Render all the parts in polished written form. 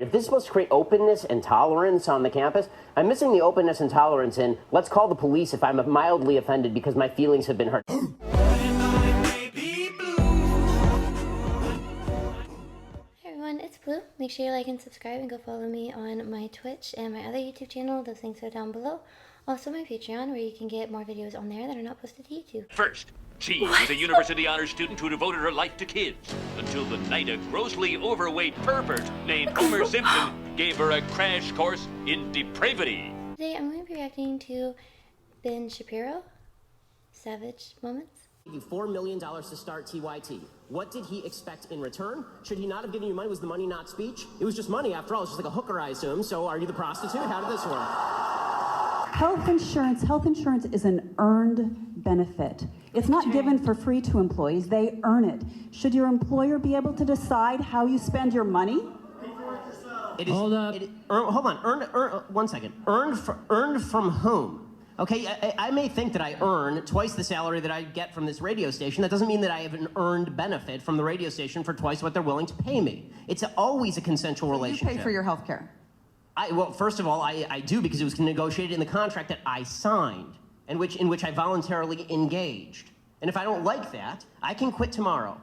If this is supposed to create openness and tolerance on the campus, I'm missing the openness and tolerance in let's call the police if I'm mildly offended because my feelings have been hurt. It's Blue. Make sure you like and subscribe and go follow me on my Twitch and my other YouTube channel. Those links are down below. Also my Patreon, where you can get more videos on there that are not posted to YouTube. First, she was a university honors student who devoted her life to kids until the night a grossly overweight pervert named Homer Simpson gave her a crash course in depravity. Today I'm going to be reacting to Ben Shapiro. Savage moments. Give you $4 million to start TYT. What did he expect in return? Should he not have given you money? Was the money not speech? It was just money after all. It's just like a hooker, I assume. So are you the prostitute? How did this work? Health insurance is an earned benefit. It's not given for free to employees. They earn it. Should your employer be able to decide how you spend your money? Hold up. Hold on. One second. Earned from whom? Okay, I may think that I earn twice the salary that I get from this radio station. That doesn't mean that I have an earned benefit from the radio station for twice what they're willing to pay me. It's always a consensual relationship. You pay for your health care. Well, first of all, I do because it was negotiated in the contract that I signed, in which I voluntarily engaged. And if I don't like that, I can quit tomorrow.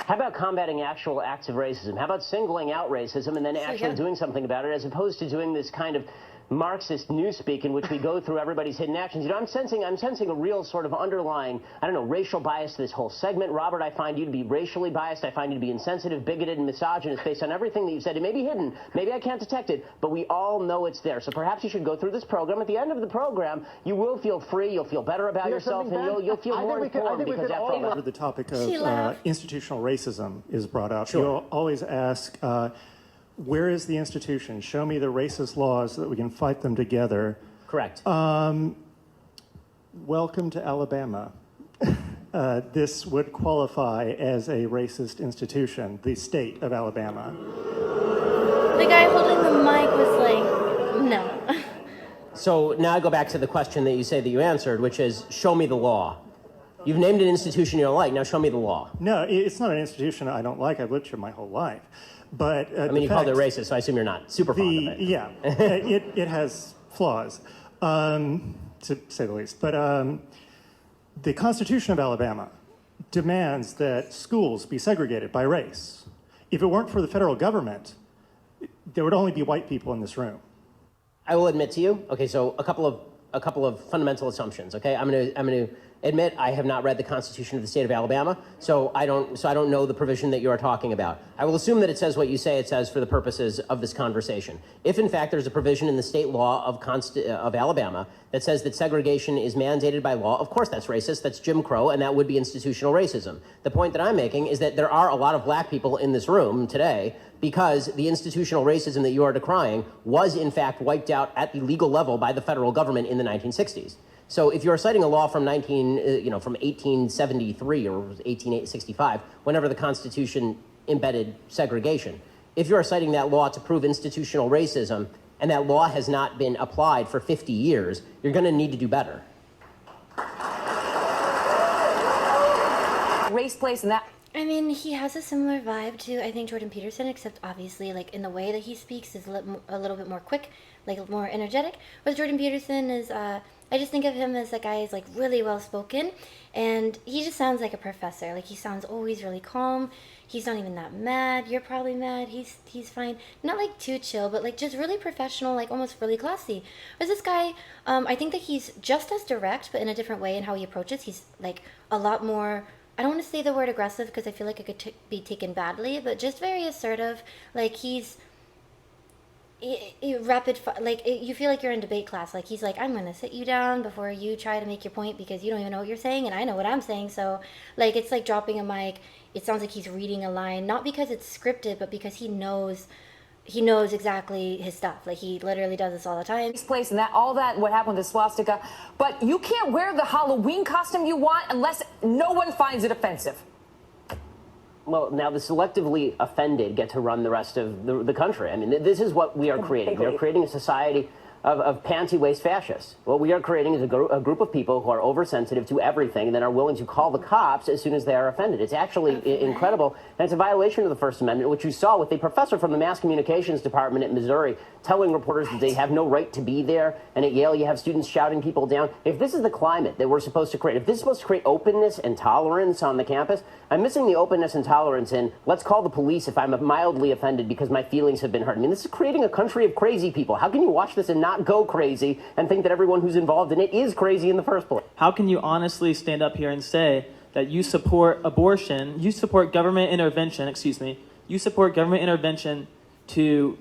How about combating actual acts of racism? How about singling out racism and then actually doing something about it, as opposed to doing this kind of Marxist newspeak in which we go through everybody's hidden actions? You know, I'm sensing a real sort of underlying, I don't know, racial bias to this whole segment. Robert, I find you to be racially biased. I find you to be insensitive, bigoted, and misogynist based on everything that you've said. It may be hidden. Maybe I can't detect it, but we all know it's there. So perhaps you should go through this program. At the end of the program, you will feel free. You'll feel better about yourself, and you'll feel more informed because after all... The topic of institutional racism is brought up. Sure. You'll always ask, where is the institution? Show me the racist laws so that we can fight them together. Correct. Welcome to Alabama. This would qualify as a racist institution, the state of Alabama. The guy holding the mic was like, no. So now I go back to the question that you say that you answered, which is, show me the law. You've named an institution you don't like. Now show me the law. No, it's not an institution I don't like. I've lived here my whole life. But I mean, you called it racist, so I assume you're not super fond of it. Yeah, it has flaws, to say the least. But the Constitution of Alabama demands that schools be segregated by race. If it weren't for the federal government, there would only be white people in this room. I will admit to you. Okay, so a couple of fundamental assumptions. Okay, I'm going to admit I have not read the Constitution of the state of Alabama, so I don't know the provision that you are talking about. I will assume that it says what you say it says for the purposes of this conversation. If in fact there's a provision in the state law of Alabama that says that segregation is mandated by law, of course that's racist, that's Jim Crow, and that would be institutional racism. The point that I'm making is that there are a lot of black people in this room today because the institutional racism that you are decrying was in fact wiped out at the legal level by the federal government in the 1960s. So if you're citing a law from 1873 or 1865, whenever the Constitution embedded segregation, if you're citing that law to prove institutional racism and that law has not been applied for 50 years, you're going to need to do better. Race, place, and that. I mean, he has a similar vibe to, I think, Jordan Peterson, except obviously, like, in the way that he speaks is a little bit more quick, like, more energetic. Whereas Jordan Peterson is, I just think of him as a guy who's, like, really well-spoken, and he just sounds like a professor. Like, he sounds always really calm. He's not even that mad. You're probably mad. He's fine. Not, like, too chill, but, like, just really professional, like, almost really classy. Whereas this guy, I think that he's just as direct, but in a different way in how he approaches. He's, like, a lot more... I don't want to say the word aggressive because I feel like it could be taken badly, but just very assertive. Like, he's you feel like you're in debate class. Like, he's like, I'm going to sit you down before you try to make your point because you don't even know what you're saying, and I know what I'm saying. So, like, it's like dropping a mic. It sounds like he's reading a line, not because it's scripted, but because he knows exactly his stuff. Like, he literally does this all the time. Place and that, all that, what happened with the swastika. But you can't wear the Halloween costume you want unless no one finds it offensive. Well, now the selectively offended get to run the rest of the country. I mean, this is what we are creating. We are creating a society of panty-waist fascists. What we are creating is a group of people who are oversensitive to everything and then are willing to call the cops as soon as they are offended. It's actually incredible, and it's a violation of the First Amendment, which you saw with a professor from the Mass Communications Department at Missouri telling reporters that they have no right to be there, and at Yale you have students shouting people down. If this is the climate that we're supposed to create, if this is supposed to create openness and tolerance on the campus, I'm missing the openness and tolerance in let's call the police if I'm mildly offended because my feelings have been hurt. I mean, this is creating a country of crazy people. How can you watch this and not go crazy and think that everyone who's involved in it is crazy in the first place? How can you honestly stand up here and say that you support abortion, you support government intervention, you support government intervention to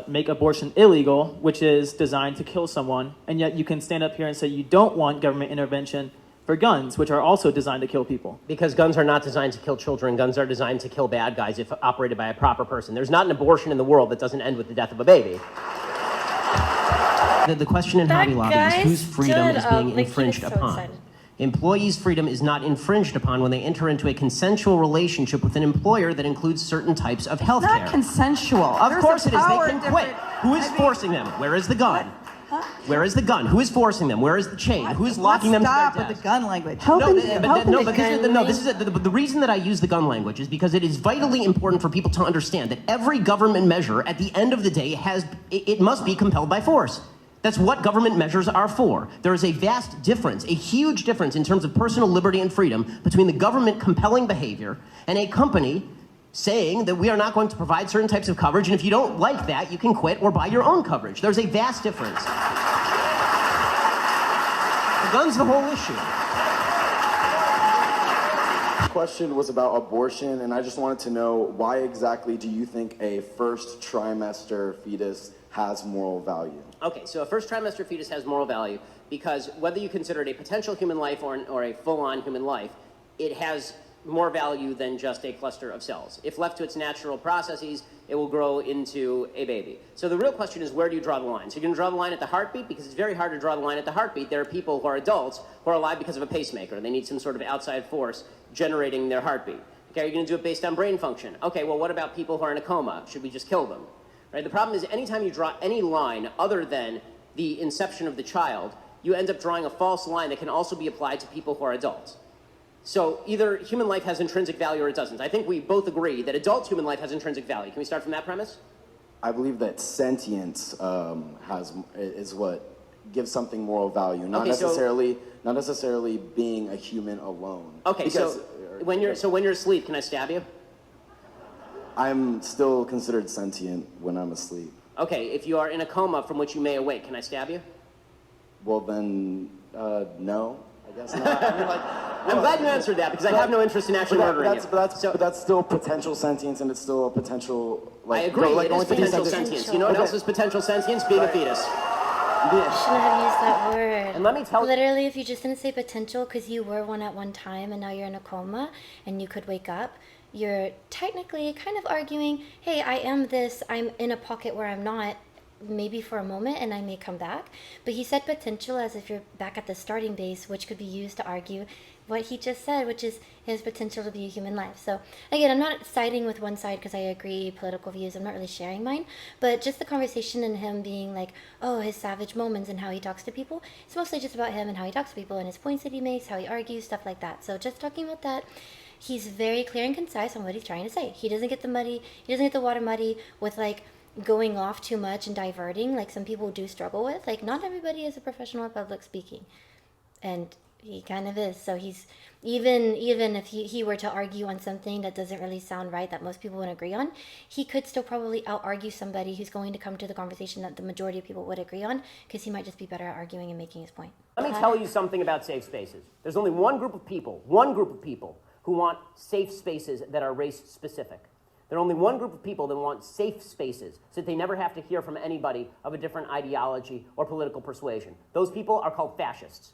make abortion illegal, which is designed to kill someone, and yet you can stand up here and say you don't want government intervention for guns, which are also designed to kill people? Because guns are not designed to kill children. Guns are designed to kill bad guys if operated by a proper person. There's not an abortion in the world that doesn't end with the death of a baby. The question in Hobby Lobby is whose freedom is being infringed upon. Employees' freedom is not infringed upon when they enter into a consensual relationship with an employer that includes certain types of health care. It's not consensual. Of course it is. They can quit. Who is forcing them? Where is the gun? Where is the gun? Who is forcing them? Where is the chain? Who is locking them to their Stop desk? with the gun language. The reason that I use the gun language is because it is vitally important for people to understand that every government measure at the end of the day it must be compelled by force. That's what government measures are for. There is a vast difference, a huge difference in terms of personal liberty and freedom between the government compelling behavior and a company saying that we are not going to provide certain types of coverage, and if you don't like that, you can quit or buy your own coverage. There's a vast difference. The gun's the whole issue. The question was about abortion, and I just wanted to know why exactly do you think a first trimester fetus has moral value? Okay, so a first trimester fetus has moral value because whether you consider it a potential human life or a full-on human life, it has more value than just a cluster of cells. If left to its natural processes, it will grow into a baby. So the real question is, where do you draw the line? So you're going to draw the line at the heartbeat, because it's very hard to draw the line at the heartbeat. There are people who are adults who are alive because of a pacemaker. They need some sort of outside force generating their heartbeat. Okay, you're going to do it based on brain function. Okay, well, what about people who are in a coma? Should we just kill them? Right? The problem is, anytime you draw any line other than the inception of the child, you end up drawing a false line that can also be applied to people who are adults. So either human life has intrinsic value or it doesn't. I think we both agree that adult human life has intrinsic value. Can we start from that premise? I believe that sentience is what gives something moral value, not necessarily being a human alone. Okay, because, when you're asleep, can I stab you? I'm still considered sentient when I'm asleep. Okay, if you are in a coma from which you may awake, can I stab you? Well then, no. I guess not. I mean, I'm glad you answered that, because I have no interest in actually murdering you. But that's still potential sentience, and it's still a potential. I agree. It is potential sentience. You know what else is potential sentience? Being a fetus. You shouldn't have used that word. And let me tell you. Literally, if you just didn't say potential because you were one at one time and now you're in a coma and you could wake up, you're technically kind of arguing, hey, I am this, I'm in a pocket where I'm not, maybe for a moment, and I may come back. But he said potential as if you're back at the starting base, which could be used to argue what he just said, which is his potential to be a human life. So again, I'm not siding with one side because I agree political views. I'm not really sharing mine, but just the conversation and him being like, oh, his savage moments and how he talks to people. It's mostly just about him and how he talks to people and his points that he makes, how he argues, stuff like that. So just talking about that. He's very clear and concise on what he's trying to say. He doesn't get the water muddy with like going off too much and diverting like some people do struggle with. Like, not everybody is a professional at public speaking, and he kind of is. So he's even if he were to argue on something that doesn't really sound right, that most people would agree on, he could still probably out argue somebody who's going to come to the conversation that the majority of people would agree on, because he might just be better at arguing and making his point. Let me tell you something about safe spaces. There's only one group of people who want safe spaces that are race specific. There are only one group of people that want safe spaces so that they never have to hear from anybody of a different ideology or political persuasion. Those people are called fascists.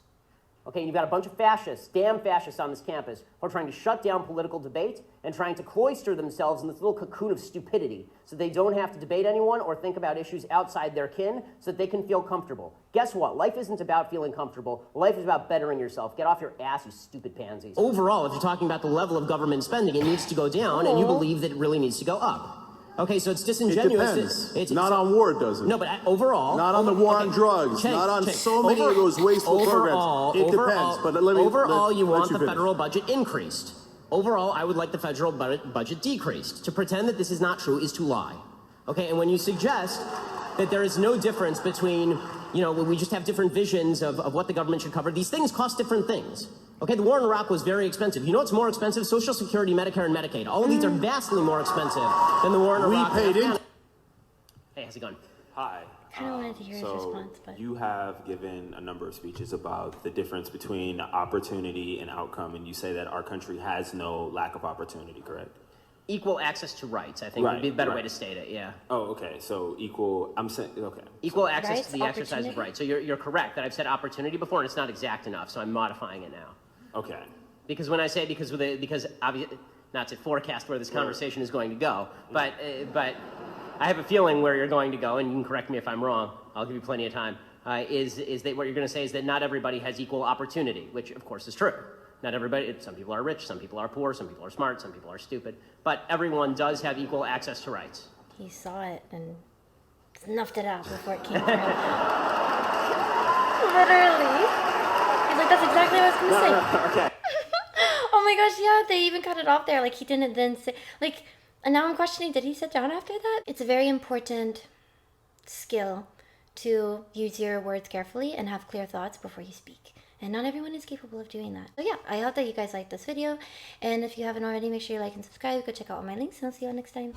Okay, and you've got a bunch of fascists, damn fascists on this campus, who are trying to shut down political debate and trying to cloister themselves in this little cocoon of stupidity so they don't have to debate anyone or think about issues outside their kin so that they can feel comfortable. Guess what? Life isn't about feeling comfortable. Life is about bettering yourself. Get off your ass, you stupid pansies. Overall, if you're talking about the level of government spending, it needs to go down, and you believe that it really needs to go up. Okay, so it's It disingenuous. depends. Not on war, it doesn't. No, but overall. Not on the war on drugs. Not on so many of those wasteful programs. It depends. But let me. Overall, you want the finish. federal budget increased. Overall, I would like the federal budget decreased. To pretend that this is not true is to lie. Okay, and when you suggest that there is no difference between, we just have different visions of what the government should cover, these things cost different things. Okay, the war in Iraq was very expensive. You know what's more expensive? Social Security, Medicare, and Medicaid. All of these are vastly more expensive than the war in Iraq. We paid in. Hey, how's it going? Hi. I kind of wanted to hear his response, but you have given a number of speeches about the difference between opportunity and outcome, and you say that our country has no lack of opportunity, correct? Equal access to rights, I think, would be a better way to state it, yeah. Oh, okay, so equal, I'm saying, okay. Equal access rights, to the exercise of rights. So you're correct that I've said opportunity before, and it's not exact enough, so I'm modifying it now. Okay. Because when I say because obviously, not to forecast where this conversation is going to go, but I have a feeling where you're going to go, and you can correct me if I'm wrong. I'll give you plenty of time. Is that what you're going to say is that not everybody has equal opportunity, which of course is true. Not everybody. Some people are rich, some people are poor, some people are smart, some people are stupid. But everyone does have equal access to rights. he saw it and snuffed it out before it came through. Literally. He's like, that's exactly what I was going to say. Okay. Oh my gosh, yeah, they even cut it off there. Like, he didn't then say, like, and now I'm questioning, did he sit down after that? It's a very important skill to use your words carefully and have clear thoughts before you speak. And not everyone is capable of doing that. So yeah, I hope that you guys liked this video. And if you haven't already, make sure you like and subscribe. Go check out all my links, and I'll see you all next time.